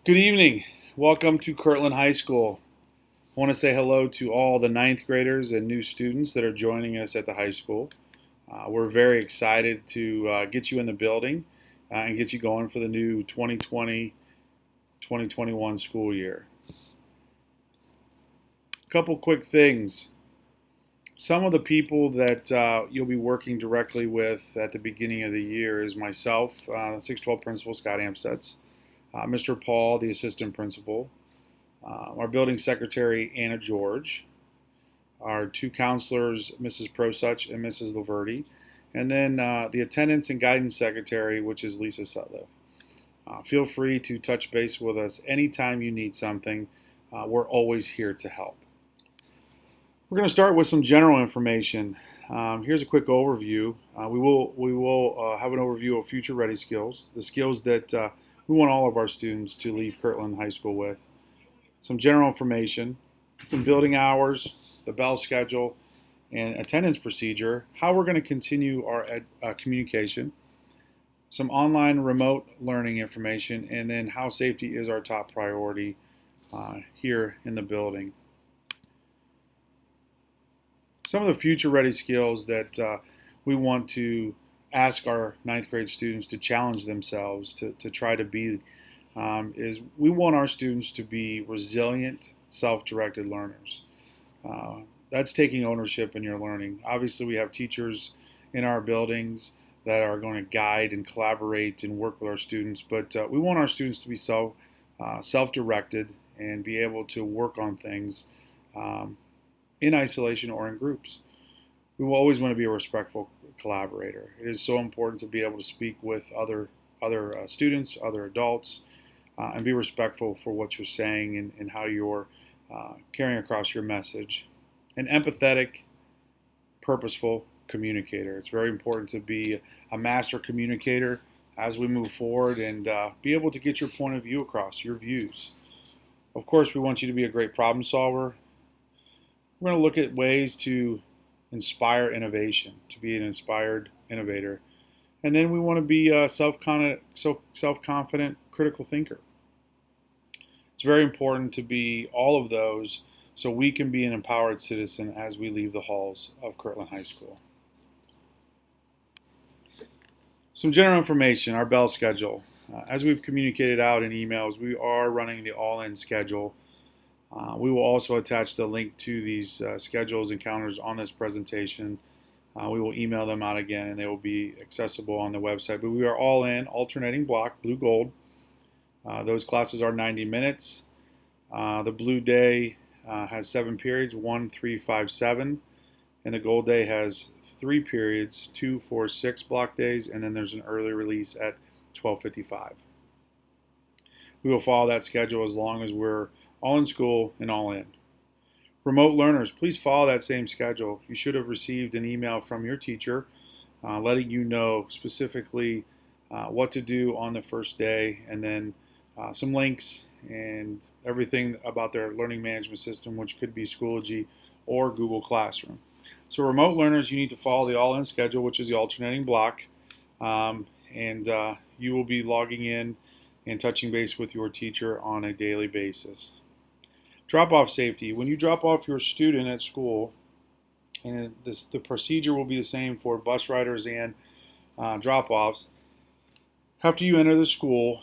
Good evening. Welcome to Kirtland High School. I want to say hello to all the ninth graders and new students that are joining us at the high school. We're very excited to get you in the building and get you going for the new 2020-2021 school year. A couple quick things. Some of the people that you'll be working directly with at the beginning of the year is myself, 612 Principal Scott Amstutz, Mr. Paul, the Assistant Principal, our building secretary, Anna George, our two counselors, Mrs. Prosuch and Mrs. Laverty, and then the attendance and guidance secretary, which is Lisa Sutliff. Feel free to touch base with us anytime you need something. We're always here to help. We're going to start with some general information. Here's a quick overview. We will have an overview of future ready skills, the skills that we want all of our students to leave Kirtland High School with. Some general information, some building hours, the bell schedule, and attendance procedure, how we're going to continue our communication, some online remote learning information, and then how safety is our top priority here in the building. Some of the future ready skills that we want to ask our ninth grade students to challenge themselves to try to be is we want our students to be resilient, self-directed learners. That's taking ownership in your learning. Obviously, we have teachers in our buildings that are going to guide and collaborate and work with our students, but we want our students to be self-directed and be able to work on things in isolation or in groups. We will always want to be a respectful collaborator. It is so important to be able to speak with other students, other adults, and be respectful for what you're saying and how you're carrying across your message. An empathetic, purposeful communicator. It's very important to be a master communicator as we move forward and be able to get your point of view across, your views. Of course, we want you to be a great problem solver. We're going to look at ways to inspire innovation, to be an inspired innovator. And then we want to be a self-confident, critical thinker. It's very important to be all of those so we can be an empowered citizen as we leave the halls of Kirtland High School. Some general information, our bell schedule. As we've communicated out in emails, we are running the all-in schedule. We will also attach the link to these schedules and calendars on this presentation. We will email them out again and they will be accessible on the website. But we are all in, alternating block, blue gold. Those classes are 90 minutes. The blue day has 7 periods, 1, 3, 5, 7. And the gold day has 3 periods, 2, 4, 6 block days. And then there's an early release at 12:55. We will follow that schedule as long as we're all in school and all in. Remote learners, please follow that same schedule. You should have received an email from your teacher letting you know specifically what to do on the first day, and then some links and everything about their learning management system, which could be Schoology or Google Classroom. So remote learners, you need to follow the all-in schedule, which is the alternating block, and you will be logging in and touching base with your teacher on a daily basis. Drop-off safety. When you drop off your student at school, and the procedure will be the same for bus riders and drop-offs, after you enter the school,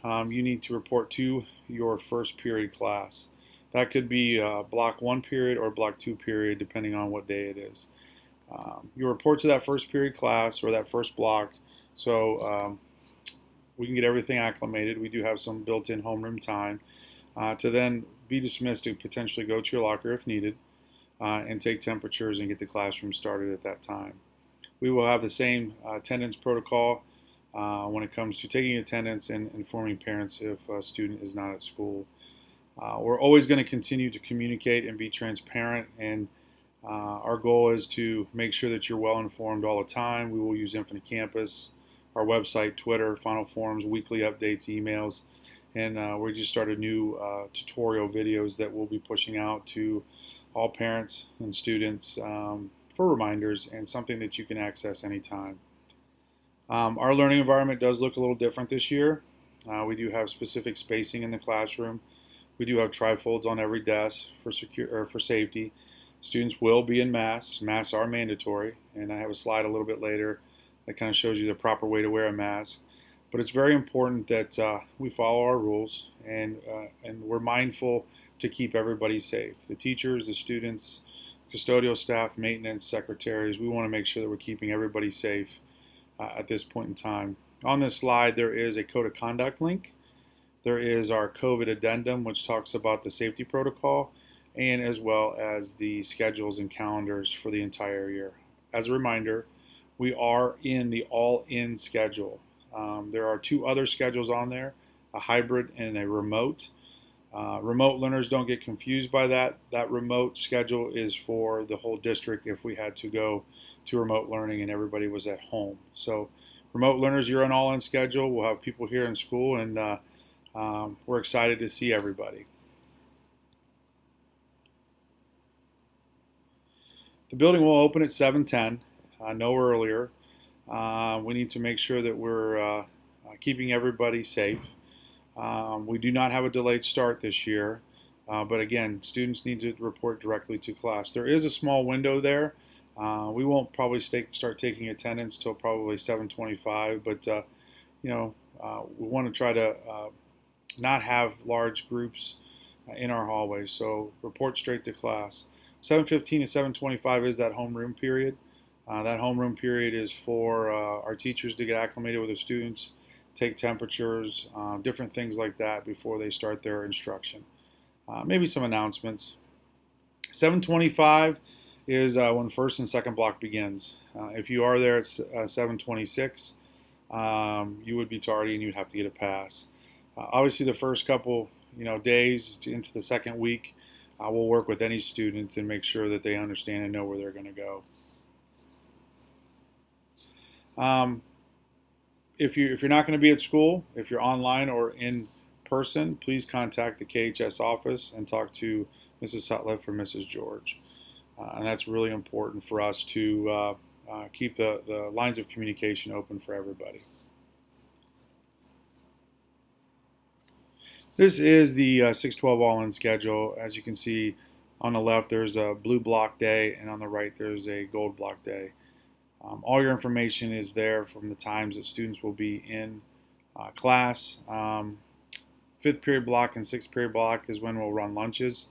you need to report to your first period class. That could be block 1 period or block 2 period, depending on what day it is. You report to that first period class or that first block, so we can get everything acclimated. We do have some built-in homeroom time to then be dismissed to potentially go to your locker if needed and take temperatures and get the classroom started at that time. We will have the same attendance protocol when it comes to taking attendance and informing parents if a student is not at school. We're always going to continue to communicate and be transparent, and our goal is to make sure that you're well informed all the time. We will use Infinite Campus, our website, Twitter, Final Forms, weekly updates, emails, and we just started new tutorial videos that we'll be pushing out to all parents and students for reminders and something that you can access anytime. Our learning environment does look a little different this year. We do have specific spacing in the classroom. We do have trifolds on every desk for safety. Students will be in masks. Masks are mandatory, and I have a slide a little bit later that kind of shows you the proper way to wear a mask. But it's very important that we follow our rules, and we're mindful to keep everybody safe. The teachers, the students, custodial staff, maintenance, secretaries, we want to make sure that we're keeping everybody safe at this point in time. On this slide, there is a code of conduct link. There is our COVID addendum, which talks about the safety protocol, and as well as the schedules and calendars for the entire year. As a reminder, we are in the all-in schedule. There are two other schedules on there, a hybrid and a remote. Remote learners, don't get confused by that. That remote schedule is for the whole district if we had to go to remote learning and everybody was at home. So remote learners, you're on all-in schedule. We'll have people here in school, and we're excited to see everybody. The building will open at 7:10, no earlier. We need to make sure that we're keeping everybody safe. We do not have a delayed start this year, but again, students need to report directly to class. There is a small window there. We won't probably start taking attendance till probably 7:25, but we want to try to not have large groups in our hallways, so report straight to class. 7:15 to 7:25 is that homeroom period. That homeroom period is for our teachers to get acclimated with the students, take temperatures, different things like that before they start their instruction. Maybe some announcements. 7:25 is when first and second block begins. If you are there at 7:26, you would be tardy and you'd have to get a pass. Obviously, the first couple days into the second week, we'll work with any students and make sure that they understand and know where they're going to go. If you're not going to be at school, if you're online or in person, please contact the KHS office and talk to Mrs. Sutliff or Mrs. George. And that's really important for us to keep the lines of communication open for everybody. This is the 612 all-in schedule. As you can see, on the left there's a blue block day, and on the right there's a gold block day. All your information is there from the times that students will be in class. Fifth period block and sixth period block is when we'll run lunches.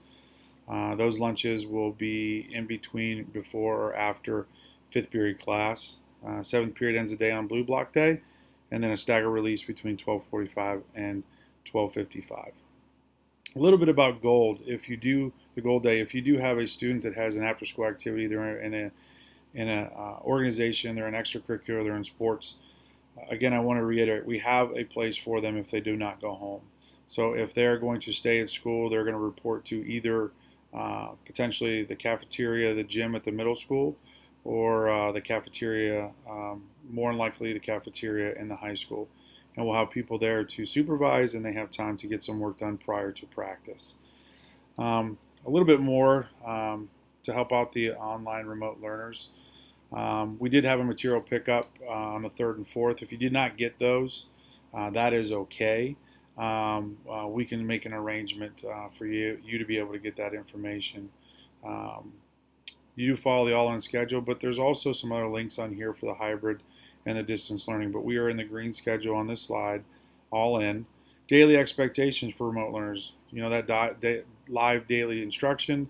Those lunches will be in between, before or after fifth period class. Seventh period ends the day on blue block day, and then a stagger release between 12:45 and 12:55. A little bit about gold. If you do the gold day, if you do have a student that has an after-school activity, they're in an organization, they're in extracurricular, they're in sports. Again, I want to reiterate, we have a place for them if they do not go home. So if they're going to stay at school, they're going to report to either potentially the cafeteria, the gym at the middle school, or the cafeteria, more than likely the cafeteria in the high school. And we'll have people there to supervise, and they have time to get some work done prior to practice. A little bit more to help out the online remote learners. We did have a material pickup on the 3rd and 4th. If you did not get those, that is okay. We can make an arrangement for you to be able to get that information. You do follow the all-in schedule, but there's also some other links on here for the hybrid and the distance learning. But we are in the green schedule on this slide, all in. Daily expectations for remote learners. That live daily instruction,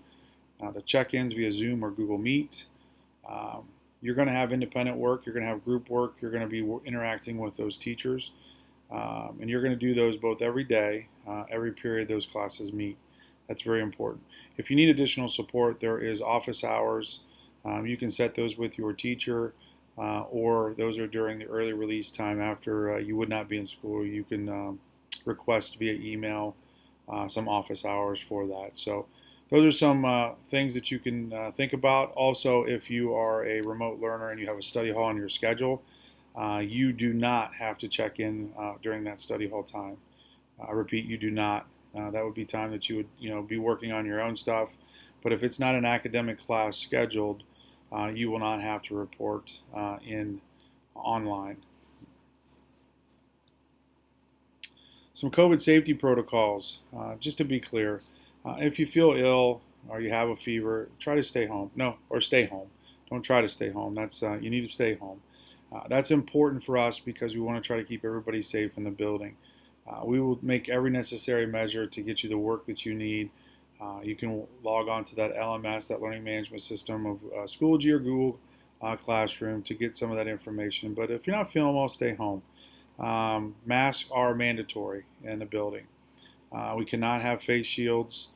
the check-ins via Zoom or Google Meet. You're going to have independent work. You're going to have group work. You're going to be interacting with those teachers. And you're going to do those both every day, every period those classes meet. That's very important. If you need additional support, there is office hours. You can set those with your teacher, or those are during the early release time after you would not be in school. You can request via email some office hours for that. So those are some things that you can think about. Also, if you are a remote learner and you have a study hall on your schedule, you do not have to check in during that study hall time. I repeat, you do not. That would be time that you would be working on your own stuff. But if it's not an academic class scheduled, you will not have to report in online. Some COVID safety protocols, just to be clear. If you feel ill or you have a fever, try to stay home. No, or stay home. Don't try to stay home. That's you need to stay home. That's important for us because we want to try to keep everybody safe in the building. We will make every necessary measure to get you the work that you need. You can log on to that LMS, that learning management system of Schoology or Google Classroom to get some of that information. But if you're not feeling well, stay home. Masks are mandatory in the building. We cannot have face shields.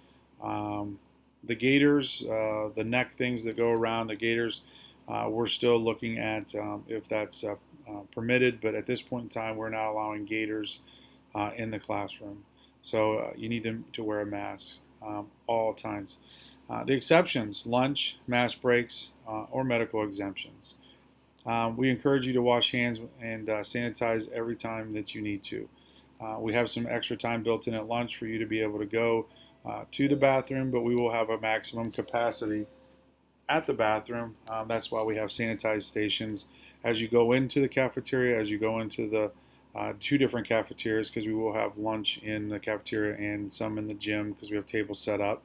The gaiters, the neck things that go around the gaiters, we're still looking at if that's permitted, but at this point in time, we're not allowing gaiters in the classroom. So you need to wear a mask all times. The exceptions: lunch, mask breaks, or medical exemptions. We encourage you to wash hands and sanitize every time that you need to. We have some extra time built in at lunch for you to be able to go to the bathroom, but we will have a maximum capacity at the bathroom. That's why we have sanitized stations as you go into the cafeteria, as you go into the two different cafeterias, because we will have lunch in the cafeteria and some in the gym because we have tables set up.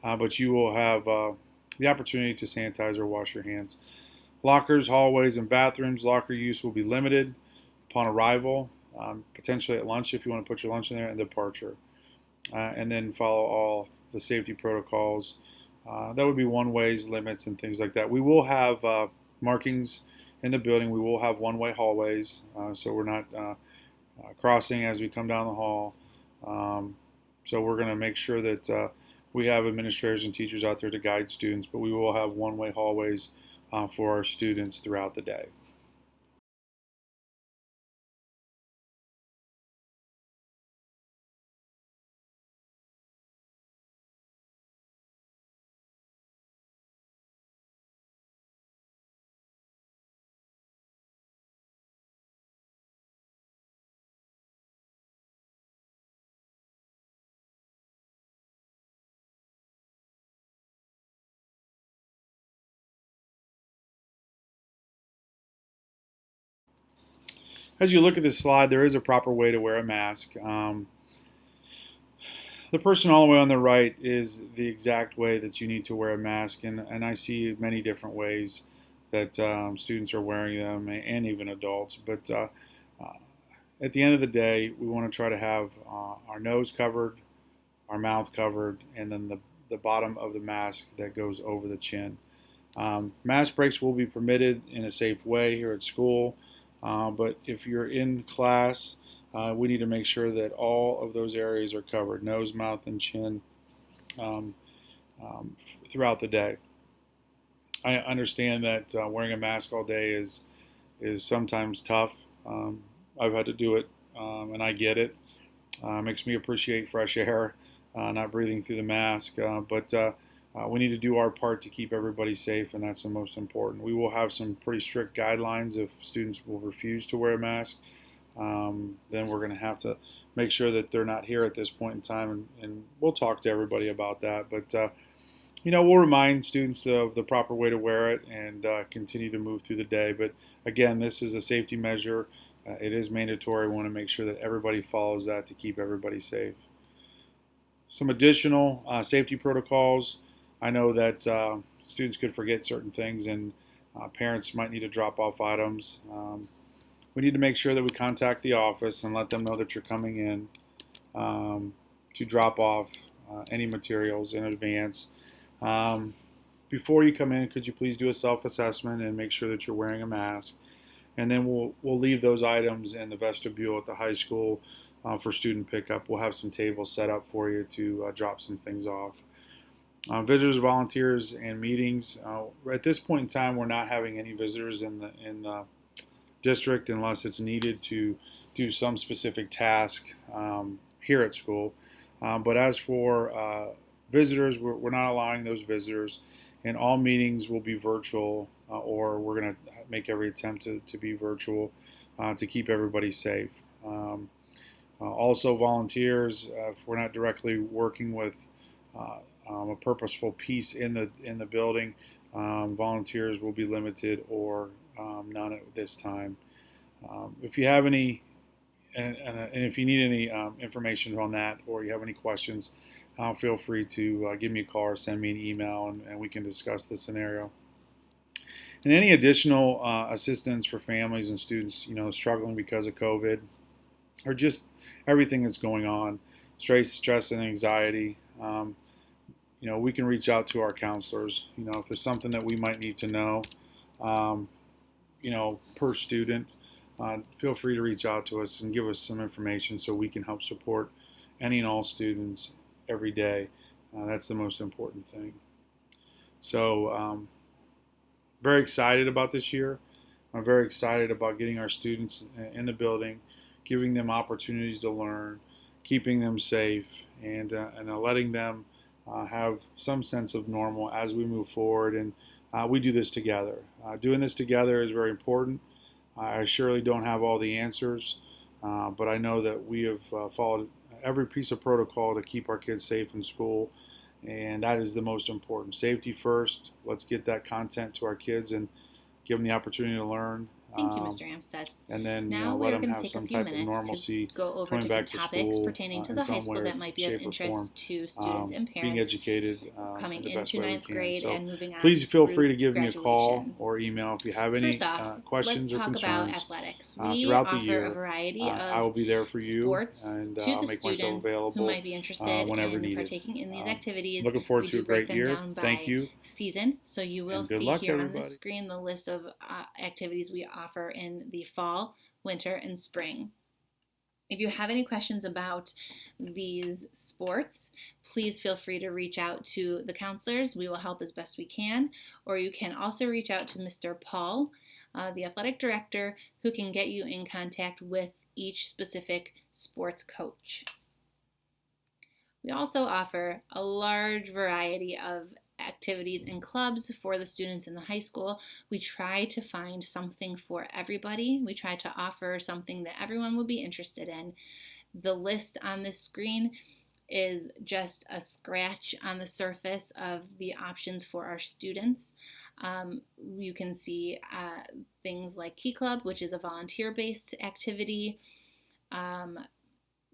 But you will have the opportunity to sanitize or wash your hands. Lockers, hallways, and bathrooms, locker use will be limited upon arrival, potentially at lunch if you want to put your lunch in there, and departure. And then follow all the safety protocols. That would be one-ways, limits, and things like that. We will have markings in the building. We will have one-way hallways, so we're not crossing as we come down the hall. So we're going to make sure that we have administrators and teachers out there to guide students, but we will have one-way hallways for our students throughout the day. As you look at this slide, there is a proper way to wear a mask. The person all the way on the right is the exact way that you need to wear a mask, and I see many different ways that students are wearing them, and even adults. But at the end of the day, we want to try to have our nose covered, our mouth covered, and then the bottom of the mask that goes over the chin. Mask breaks will be permitted in a safe way here at school, but if you're in class, we need to make sure that all of those areas are covered: nose, mouth, and chin um, throughout the day. I understand that wearing a mask all day is sometimes tough. I've had to do it, and I get it. Makes me appreciate fresh air, not breathing through the mask. But we need to do our part to keep everybody safe, and that's the most important. We will have some pretty strict guidelines if students will refuse to wear a mask. Then we're going to have to make sure that they're not here at this point in time, and we'll talk to everybody about that. But we'll remind students of the proper way to wear it and continue to move through the day. But again, this is a safety measure. It is mandatory. We want to make sure that everybody follows that to keep everybody safe. Some additional safety protocols. I know that students could forget certain things, and parents might need to drop off items. We need to make sure that we contact the office and let them know that you're coming in to drop off any materials in advance. Before you come in, could you please do a self-assessment and make sure that you're wearing a mask? And then we'll leave those items in the vestibule at the high school for student pickup. We'll have some tables set up for you to drop some things off. Visitors, volunteers, and meetings. At this point in time, we're not having any visitors in the district unless it's needed to do some specific task here at school. But as for visitors, we're not allowing those visitors, and all meetings will be virtual, or we're going to make every attempt to be virtual to keep everybody safe. Also, volunteers, if we're not directly working with a purposeful piece in the building, volunteers will be limited or none at this time. If you have any and if you need any information on that, or you have any questions, feel free to give me a call or send me an email, and we can discuss the scenario. And any additional assistance for families and students, struggling because of COVID, or just everything that's going on, stress and anxiety. We can reach out to our counselors. If there's something that we might need to know, um, per student, feel free to reach out to us and give us some information so we can help support any and all students every day. That's the most important thing. So, very excited about this year. I'm very excited about getting our students in the building, giving them opportunities to learn, keeping them safe, and letting them have some sense of normal as we move forward. And we do this together. Doing this together is very important. I surely don't have all the answers, but I know that we have followed every piece of protocol to keep our kids safe in school, and that is the most important. Safety first. Let's get that content to our kids and give them the opportunity to learn. Thank you, Mr. Amstutz. And then Now let we're them going to have take some a few type of minutes normalcy to go over coming back different to topics school pertaining to in the high some school way, that might be of shape, or interest form, to students and being parents educated coming in the best into way we ninth can. grade So and moving on please feel through free to give me a call graduation. or email if you have any First off, let's questions or talk about concerns. athletics. We Throughout the offer a year, variety I of will be there for you, sports and to I'll the make myself students who available might be interested whenever in needed. partaking in these activities. Looking forward We to do a break great them year. down Thank by you, season, so you will and good see luck, here everybody. on the screen the list of activities we offer in the fall, winter, and spring. If you have any questions about these sports, please feel free to reach out to the counselors. We will help as best we can. Or you can also reach out to Mr. Paul, the athletic director, who can get you in contact with each specific sports coach. We also offer a large variety of activities and clubs for the students in the high school. We try to find something for everybody. We try to offer something that everyone will be interested in. The list on this screen is just a scratch on the surface of the options for our students. You can see things like Key Club, which is a volunteer-based activity,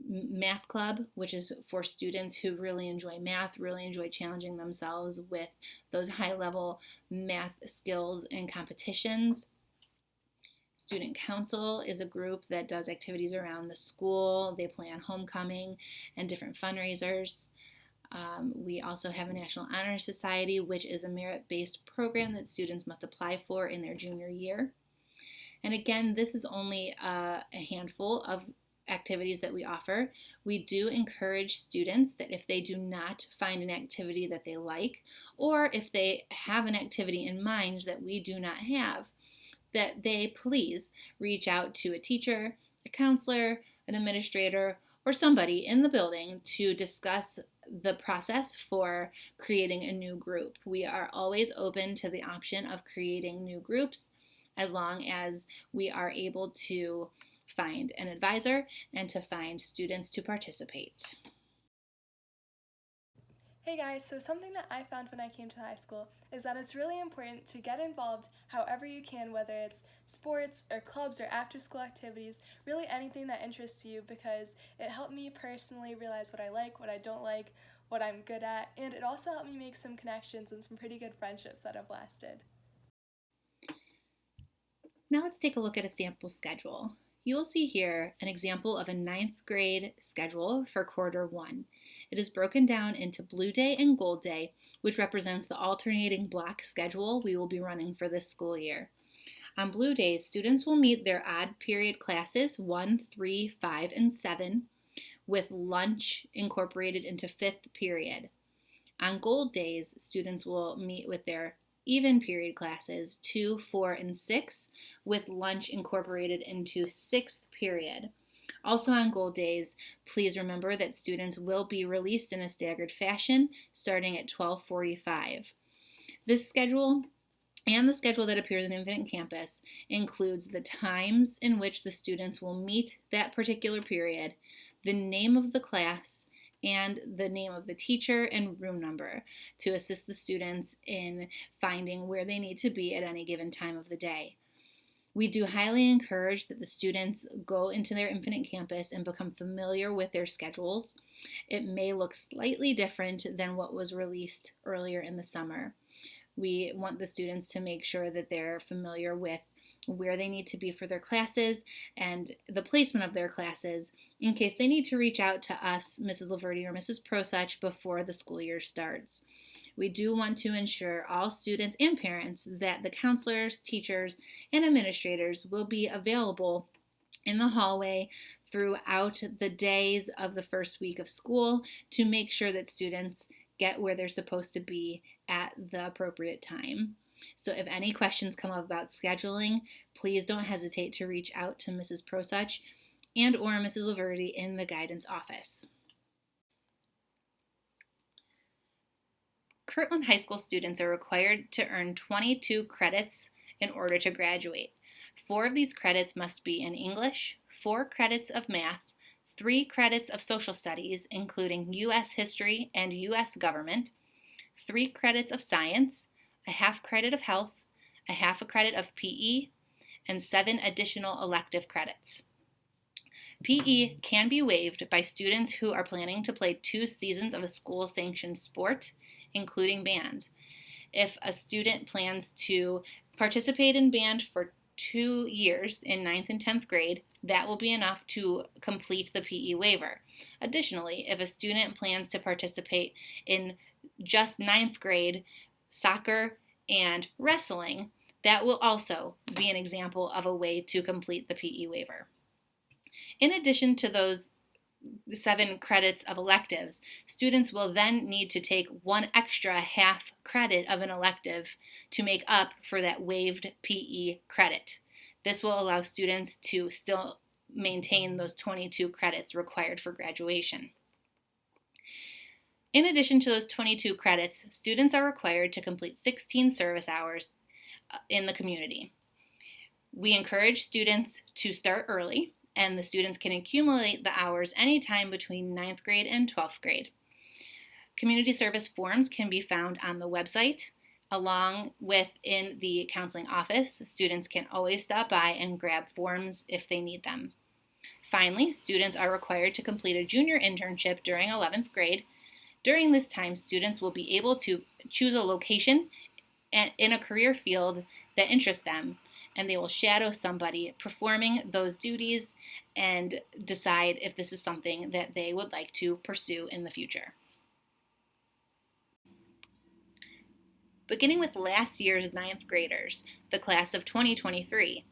Math Club, which is for students who really enjoy math, really enjoy challenging themselves with those high-level math skills and competitions. Student Council is a group that does activities around the school. They plan homecoming and different fundraisers. We also have a National Honor Society, which is a merit-based program that students must apply for in their junior year. And again, this is only a handful of activities that we offer. We do encourage students that if they do not find an activity that they like, or if they have an activity in mind that we do not have, that they please reach out to a teacher, a counselor, an administrator, or somebody in the building to discuss the process for creating a new group. We are always open to the option of creating new groups as long as we are able to find an advisor and to find students to participate. Hey guys, so something that I found when I came to high school is that it's really important to get involved however you can, whether it's sports or clubs or after school activities, really anything that interests you, because it helped me personally realize what I like, what I don't like, what I'm good at, and it also helped me make some connections and some pretty good friendships that have lasted. Now let's take a look at a sample schedule. You will see here an example of a 9th grade schedule for quarter 1. It is broken down into Blue Day and Gold Day, which represents the alternating block schedule we will be running for this school year. On Blue Days, students will meet their odd period classes 1, 3, 5, and 7, with lunch incorporated into 5th period. On Gold Days, students will meet with their even period classes 2, 4, and 6, with lunch incorporated into 6th period. Also on Gold Days, please remember that students will be released in a staggered fashion starting at 12:45. This schedule and the schedule that appears in Infinite Campus includes the times in which the students will meet that particular period, the name of the class, and the name of the teacher and room number to assist the students in finding where they need to be at any given time of the day. We do highly encourage that the students go into their Infinite Campus and become familiar with their schedules. It may look slightly different than what was released earlier in the summer. We want the students to make sure that they're familiar with where they need to be for their classes and the placement of their classes in case they need to reach out to us, Mrs. Laverty or Mrs. Prosuch, before the school year starts. We do want to ensure all students and parents that the counselors, teachers, and administrators will be available in the hallway throughout the days of the first week of school to make sure that students get where they're supposed to be at the appropriate time. So if any questions come up about scheduling, please don't hesitate to reach out to Mrs. Prosuch and or Mrs. Laverty in the guidance office. Kirtland High School students are required to earn 22 credits in order to graduate. 4 of these credits must be in English, 4 credits of math, 3 credits of social studies, including U.S. history and U.S. government, 3 credits of science, a half credit of health, a half a credit of PE, and 7 additional elective credits. PE can be waived by students who are planning to play 2 seasons of a school-sanctioned sport, including band. If a student plans to participate in band for 2 years in 9th and 10th grade, that will be enough to complete the PE waiver. Additionally, if a student plans to participate in just 9th grade soccer and wrestling, that will also be an example of a way to complete the PE waiver. In addition to those 7 credits of electives, students will then need to take 1 extra half credit of an elective to make up for that waived PE credit. This will allow students to still maintain those 22 credits required for graduation. In addition to those 22 credits, students are required to complete 16 service hours in the community. We encourage students to start early, and the students can accumulate the hours anytime between 9th grade and 12th grade. Community service forms can be found on the website, along with in the counseling office. Students can always stop by and grab forms if they need them. Finally, students are required to complete a junior internship during 11th grade. During this time, students will be able to choose a location in a career field that interests them, and they will shadow somebody performing those duties and decide if this is something that they would like to pursue in the future. Beginning with last year's 9th graders, the class of 2023,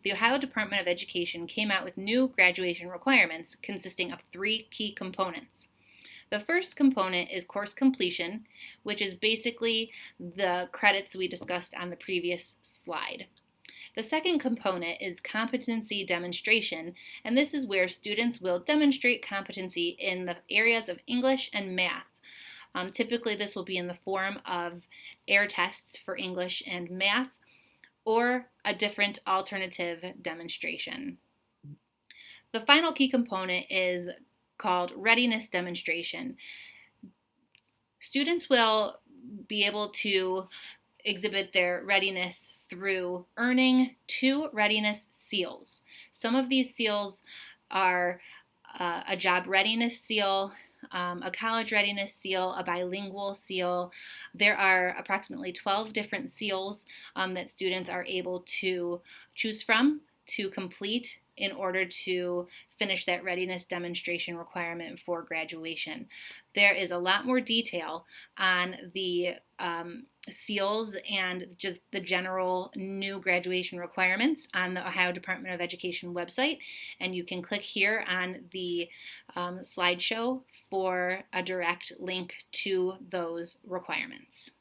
the Ohio Department of Education came out with new graduation requirements consisting of 3 key components. The first component is course completion, which is basically the credits we discussed on the previous slide. The second component is competency demonstration, and this is where students will demonstrate competency in the areas of English and math. Typically, this will be in the form of air tests for English and math, or a different alternative demonstration. The final key component is called readiness demonstration. Students will be able to exhibit their readiness through earning 2 readiness seals. Some of these seals are a job readiness seal, a college readiness seal, a bilingual seal. There are approximately 12 different seals that students are able to choose from to complete in order to finish that readiness demonstration requirement for graduation. There is a lot more detail on the seals and just the general new graduation requirements on the Ohio Department of Education website, and you can click here on the slideshow for a direct link to those requirements.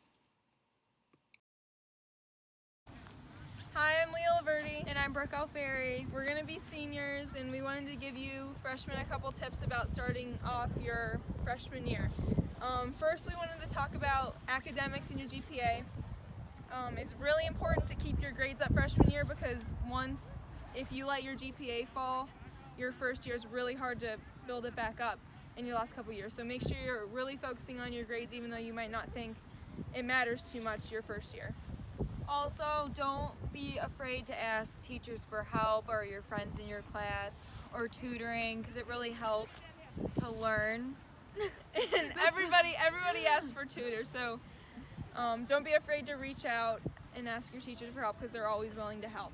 Hi, I'm Leah Laverty. And I'm Brooke Alfieri. We're going to be seniors, and we wanted to give you freshmen a couple tips about starting off your freshman year. First, we wanted to talk about academics and your GPA. It's really important to keep your grades up freshman year because if you let your GPA fall, your first year is really hard to build it back up in your last couple years. So make sure you're really focusing on your grades even though you might not think it matters too much your first year. Also, don't be afraid to ask teachers for help or your friends in your class or tutoring, because it really helps to learn. And everybody asks for tutors, so don't be afraid to reach out and ask your teachers for help, because they're always willing to help.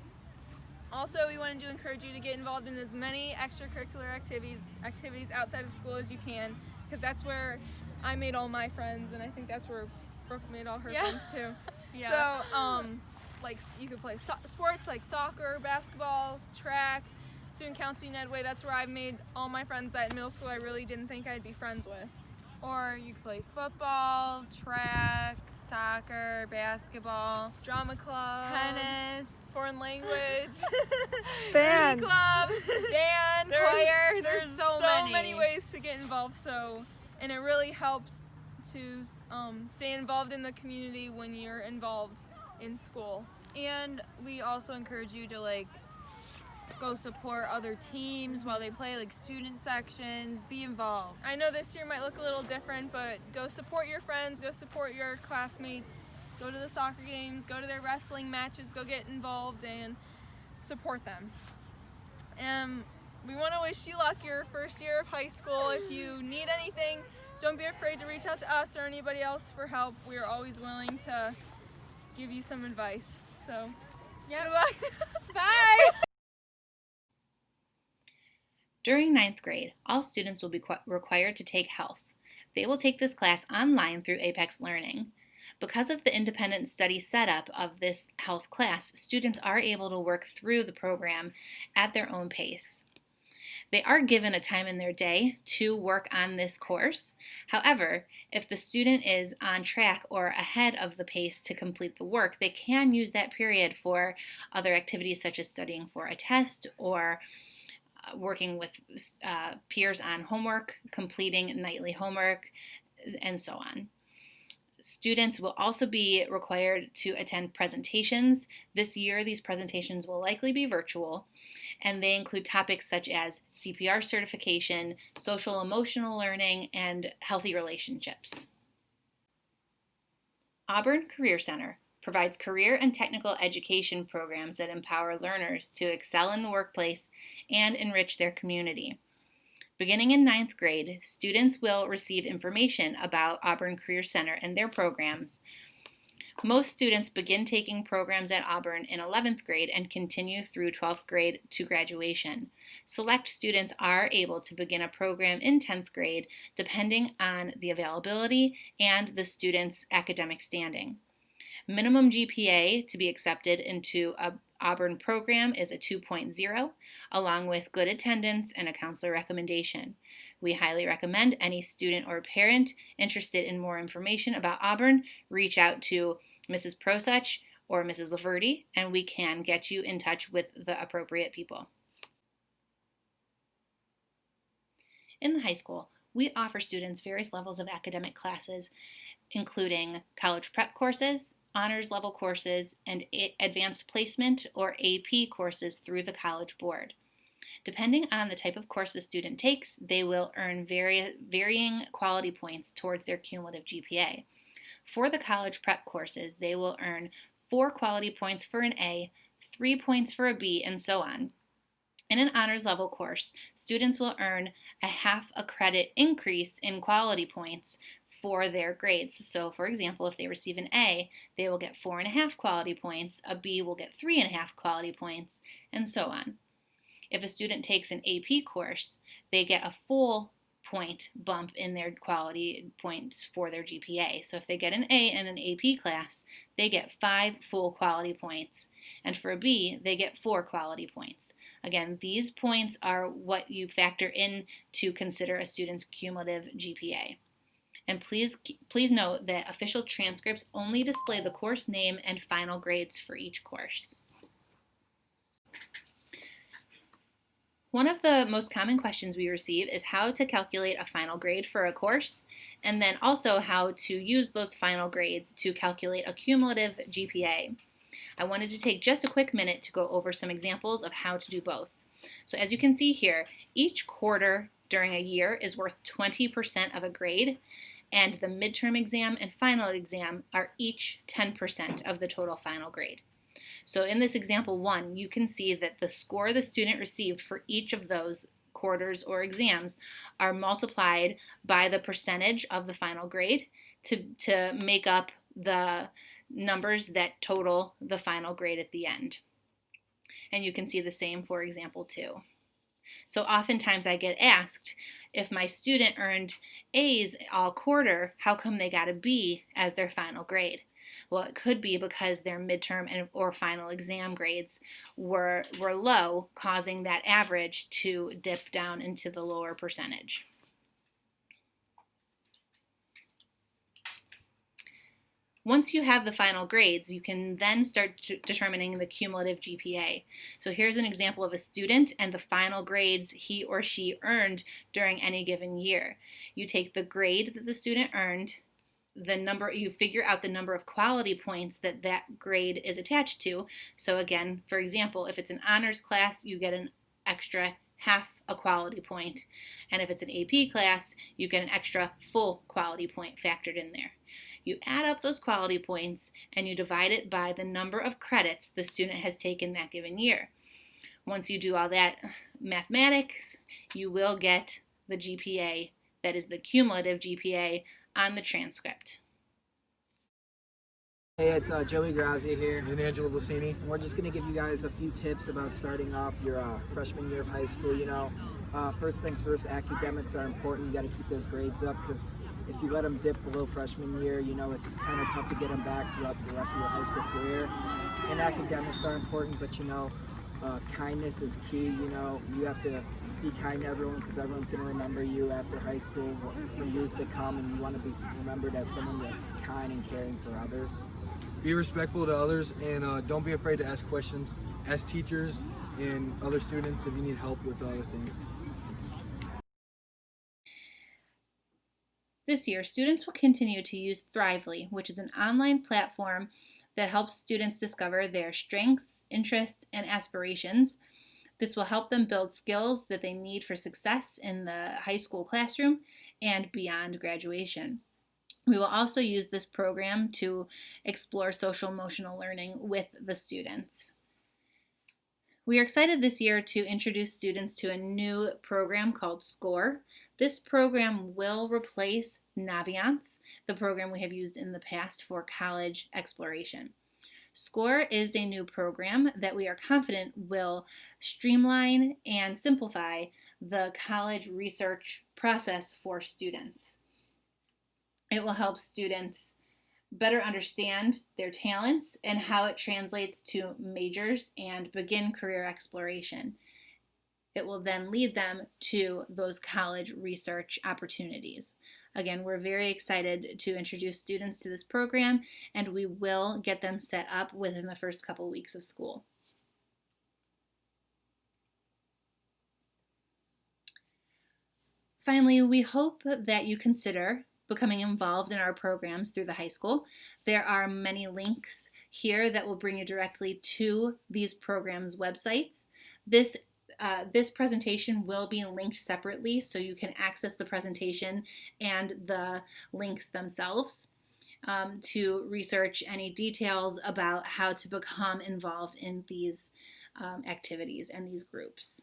Also, we wanted to encourage you to get involved in as many extracurricular activities outside of school as you can, because that's where I made all my friends, and I think that's where Brooke made all her friends too. Yeah. So, like, you could play sports like soccer, basketball, track, student council, United Way. That's where I've made all my friends that in middle school I really didn't think I'd be friends with. Or you could play football, track, soccer, basketball, Drama club, tennis, foreign language, Band. club, band, choir. There's so many ways to get involved. And it really helps to stay involved in the community when you're involved in school. And we also encourage you to go support other teams while they play, like student sections. Be involved. I know this year might look a little different, but go support your friends, go support your classmates, go to the soccer games, go to their wrestling matches, go get involved and support them. And we want to wish you luck your first year of high school. If you need anything, don't be afraid to reach out to us or anybody else for help. We are always willing to give you some advice. So, good luck. Bye! During ninth grade, all students will be required to take health. They will take this class online through Apex Learning. Because of the independent study setup of this health class, students are able to work through the program at their own pace. They are given a time in their day to work on this course. However, if the student is on track or ahead of the pace to complete the work, they can use that period for other activities such as studying for a test or working with peers on homework, completing nightly homework, and so on. Students will also be required to attend presentations. This year, these presentations will likely be virtual, and they include topics such as CPR certification, social emotional learning, and healthy relationships. Auburn Career Center provides career and technical education programs that empower learners to excel in the workplace and enrich their community. Beginning in ninth grade, students will receive information about Auburn Career Center and their programs. Most students begin taking programs at Auburn in 11th grade and continue through 12th grade to graduation. Select students are able to begin a program in 10th grade depending on the availability and the student's academic standing. Minimum GPA to be accepted into a Auburn program is a 2.0, along with good attendance and a counselor recommendation. We highly recommend any student or parent interested in more information about Auburn reach out to Mrs. Prosuch or Mrs. Laverty, and we can get you in touch with the appropriate people. In the high school, we offer students various levels of academic classes, including college prep courses, honors level courses, and advanced placement or AP courses through the College Board. Depending on the type of course the student takes, they will earn varying quality points towards their cumulative GPA. For the college prep courses, they will earn 4 quality points for an A, 3 points for a B, and so on. In an honors level course, students will earn a half a credit increase in quality points for their grades. So for example, if they receive an A, they will get 4.5 quality points, a B will get 3.5 quality points, and so on. If a student takes an AP course, they get a full point bump in their quality points for their GPA. So if they get an A in an AP class, they get 5 full quality points, and for a B, they get 4 quality points. Again, these points are what you factor in to consider a student's cumulative GPA. And please note that official transcripts only display the course name and final grades for each course. One of the most common questions we receive is how to calculate a final grade for a course, and then also how to use those final grades to calculate a cumulative GPA. I wanted to take just a quick minute to go over some examples of how to do both. So as you can see here, each quarter during a year is worth 20% of a grade, and the midterm exam and final exam are each 10% of the total final grade. So in this example 1, you can see that the score the student received for each of those quarters or exams are multiplied by the percentage of the final grade to make up the numbers that total the final grade at the end. And you can see the same for example 2. So oftentimes I get asked, if my student earned A's all quarter, how come they got a B as their final grade? Well, it could be because their midterm or final exam grades were low, causing that average to dip down into the lower percentage. Once you have the final grades, you can then start determining the cumulative GPA. So here's an example of a student and the final grades he or she earned during any given year. You take the grade that the student earned, you figure out the number of quality points that that grade is attached to. So again, for example, if it's an honors class, you get an extra half a quality point. And if it's an AP class, you get an extra full quality point factored in there. You add up those quality points and you divide it by the number of credits the student has taken that given year. Once you do all that mathematics, you will get the GPA, that is the cumulative GPA, on the transcript. Hey, it's Joey Grazia here. And Angela Lucini. And we're just going to give you guys a few tips about starting off your freshman year of high school. First things first, academics are important. You got to keep those grades up, because if you let them dip below freshman year, it's kind of tough to get them back throughout the rest of your high school career. And academics are important, but kindness is key. You have to be kind to everyone, because everyone's going to remember you after high school for years to come, and you want to be remembered as someone that's kind and caring for others. Be respectful to others, and don't be afraid to ask questions. Ask teachers and other students if you need help with other things. This year, students will continue to use Thrively, which is an online platform that helps students discover their strengths, interests, and aspirations. This will help them build skills that they need for success in the high school classroom and beyond graduation. We will also use this program to explore social-emotional learning with the students. We are excited this year to introduce students to a new program called SCORE. This program will replace Naviance, the program we have used in the past for college exploration. SCORE is a new program that we are confident will streamline and simplify the college research process for students. It will help students better understand their talents and how it translates to majors and begin career exploration. It will then lead them to those college research opportunities. Again, we're very excited to introduce students to this program, and we will get them set up within the first couple weeks of school. Finally, we hope that you consider becoming involved in our programs through the high school. There are many links here that will bring you directly to these programs' websites. This presentation will be linked separately, so you can access the presentation and the links themselves to research any details about how to become involved in these activities and these groups.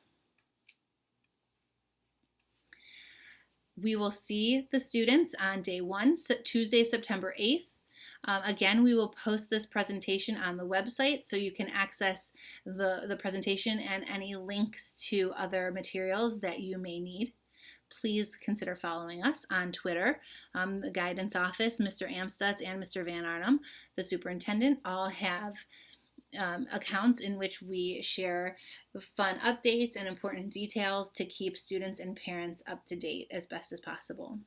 We will see the students on day 1, Tuesday, September 8th. Again, we will post this presentation on the website so you can access the presentation and any links to other materials that you may need. Please consider following us on Twitter. The guidance office, Mr. Amstutz and Mr. Van Arnhem, the superintendent, all have accounts in which we share fun updates and important details to keep students and parents up to date as best as possible.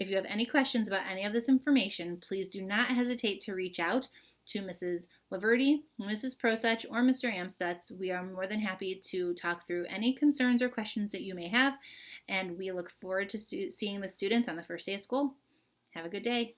If you have any questions about any of this information, please do not hesitate to reach out to Mrs. Laverty, Mrs. Prosech, or Mr. Amstutz. We are more than happy to talk through any concerns or questions that you may have, and we look forward to seeing the students on the first day of school. Have a good day.